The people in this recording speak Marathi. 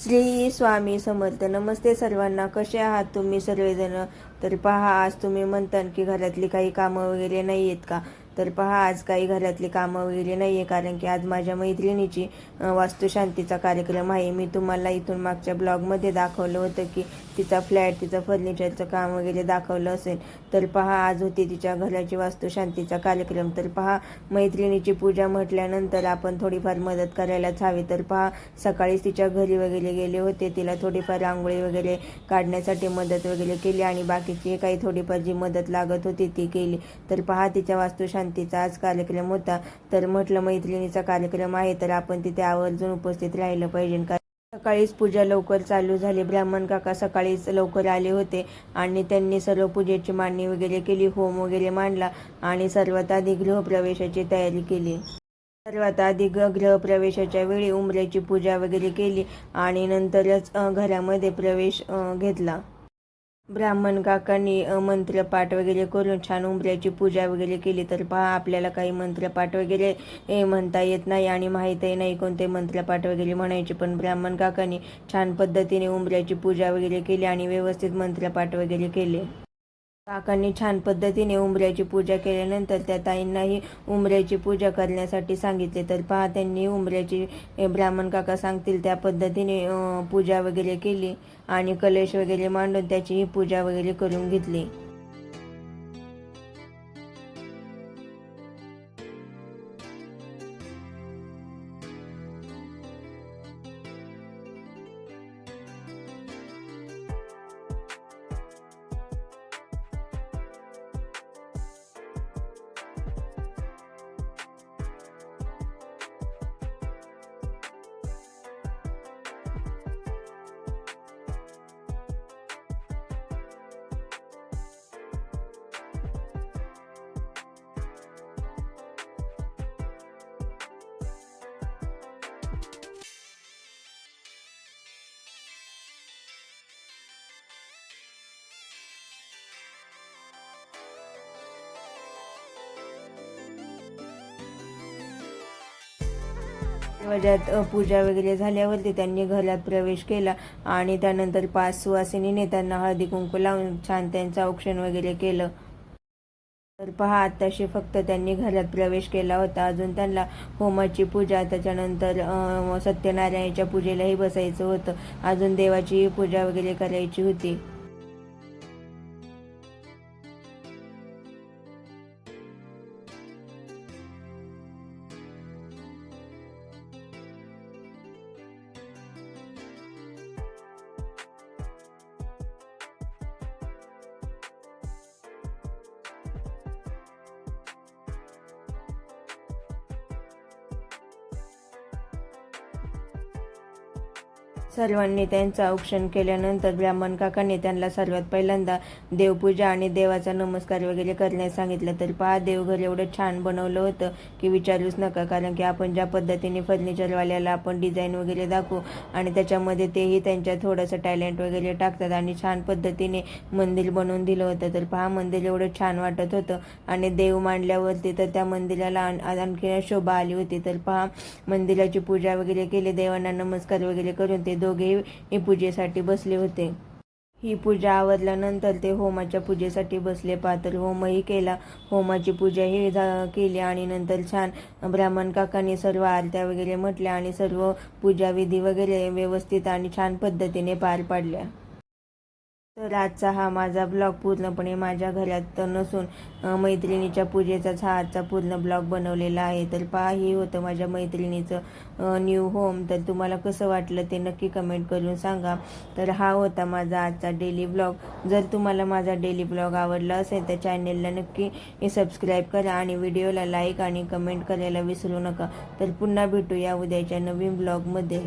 श्री स्वामी समर्थ. नमस्ते सर्वांना. कसे आहात तुम्ही सर्वजण? तर पहा, आज तुम्ही म्हणता की घरातली काही कामं वगैरे नाही आहेत का? तर पहा, आज काही घरातली कामं वगैरे नाही आहे, कारण की आज माझ्या मैत्रिणीची वास्तुशांतीचा कार्यक्रम आहे. मी तुम्हाला इथून मागच्या ब्लॉगमध्ये दाखवलं होतं की तिचा फ्लॅट, तिचं फर्निचरचं काम वगैरे दाखवलं असेल. तर पहा, आज होती तिच्या घराची वास्तुशांतीचा कार्यक्रम. तर पहा, मैत्रिणीची पूजा म्हटल्यानंतर आपण थोडीफार मदत करायलाच हवी. तर पहा, सकाळीच तिच्या घरी वगैरे गेले होते, तिला थोडीफार रांगोळी वगैरे काढण्यासाठी मदत वगैरे केली आणि बाकीची काही थोडीफार जी मदत लागत होती ती केली. तर पहा, तिच्या वास्तुशांतीचा आज कार्यक्रम होता. तर म्हटलं, मैत्रिणीचा कार्यक्रम आहे तर आपण तिथे आवर्जून उपस्थित राहिलं पाहिजे. सकाळीच पूजा लवकर चालू झाली. ब्राह्मण काका सकाळीच लवकर आले होते आणि त्यांनी सर्व पूजेची मांडणी वगैरे केली, होम वगैरे मांडला आणि सर्वात आधी गृहप्रवेशाची तयारी केली. सर्वात आधी गृहप्रवेशाच्या वेळी उंबऱ्याची पूजा वगैरे केली आणि नंतरच घरामध्ये प्रवेश घेतला. ब्राह्मण काकांनी मंत्रपाठ वगैरे करून छान उंबऱ्याची पूजा वगैरे केली. तर पहा, आपल्याला काही मंत्रपाठ वगैरे म्हणता येत नाही आणि माहीतही नाही कोणते मंत्रपाठ वगैरे म्हणायचे, पण ब्राह्मण काकांनी छान पद्धतीने उंबऱ्याची पूजा वगैरे केली आणि व्यवस्थित मंत्रपाठ वगैरे केले. काकांनी छान पद्धतीने उंबऱ्याची पूजा केल्यानंतर त्या ताईंनाही उंबऱ्याची पूजा करण्यासाठी सांगितले. तर पहा, त्यांनी उंबऱ्याची ब्राह्मण काका सांगतील त्या पद्धतीने पूजा वगैरे केली आणि कलश वगैरे मांडून त्याचीही पूजा वगैरे करून घेतली. दरवाजात पूजा वगैरे झाल्यावरती त्यांनी घरात प्रवेश केला आणि त्यानंतर 5 सुवासिनीने त्यांना हळदी कुंकू लावून छान त्यांचं औक्षण वगैरे केलं. तर पहा, आत्ताशी फक्त त्यांनी घरात प्रवेश केला होता. अजून त्यांना होमाची पूजा, त्याच्यानंतर सत्यनारायणाच्या पूजेलाही बसायचं होतं. अजून देवाची पूजा वगैरे करायची होती. सर्वांनी त्यांचं औक्षण केल्यानंतर ब्राह्मण काकांनी त्यांना सर्वात पहिल्यांदा देवपूजा आणि देवाचा नमस्कार वगैरे करण्यास सांगितलं. तर पहा, देवघर एवढं छान बनवलं होतं की विचारूच नका, कारण की आपण ज्या पद्धतीने फर्निचरवाल्याला आपण डिझाईन वगैरे दाखवू आणि त्याच्यामध्ये तेही त्यांच्या थोडंसं टॅलेंट वगैरे टाकतात आणि छान पद्धतीने मंदिर बनवून दिलं होतं. तर पहा, मंदिर एवढं छान वाटत होतं आणि देव मांडल्यावरती तर त्या मंदिराला आणखी शोभा आली होती. तर पहा, मंदिराची पूजा वगैरे केली, देवांना नमस्कार वगैरे करून ते दोघेही पूजेसाठी बसले होते. ही पूजा आवरल्यानंतर ते होमाच्या पूजेसाठी बसले. पातर होमही केला, होमाची पूजाही केली आणि नंतर छान ब्राह्मण काकांनी सर्व आरत्या वगैरे म्हटल्या आणि सर्व पूजाविधी वगैरे व्यवस्थित आणि छान पद्धतीने पार पाडल्या. तर आजचा हा माझा ब्लॉग पूर्णपणे माझ्या घरात नसून मैत्रिणीच्या पूजेचाच हा आजचा पूर्ण ब्लॉग बनवलेला आहे. तर पहा, हे होतं माझ्या मैत्रिणीचं न्यू होम. तर तुम्हाला कसं वाटलं ते नक्की कमेंट करून सांगा. तर हा होता माझा आजचा डेली ब्लॉग. जर तुम्हाला माझा डेली ब्लॉग आवडला असेल तर चॅनेलला नक्की सबस्क्राईब करा आणि व्हिडिओला लाईक आणि कमेंट करायला विसरू नका. तर पुन्हा भेटूया उद्याच्या नवीन ब्लॉगमध्ये.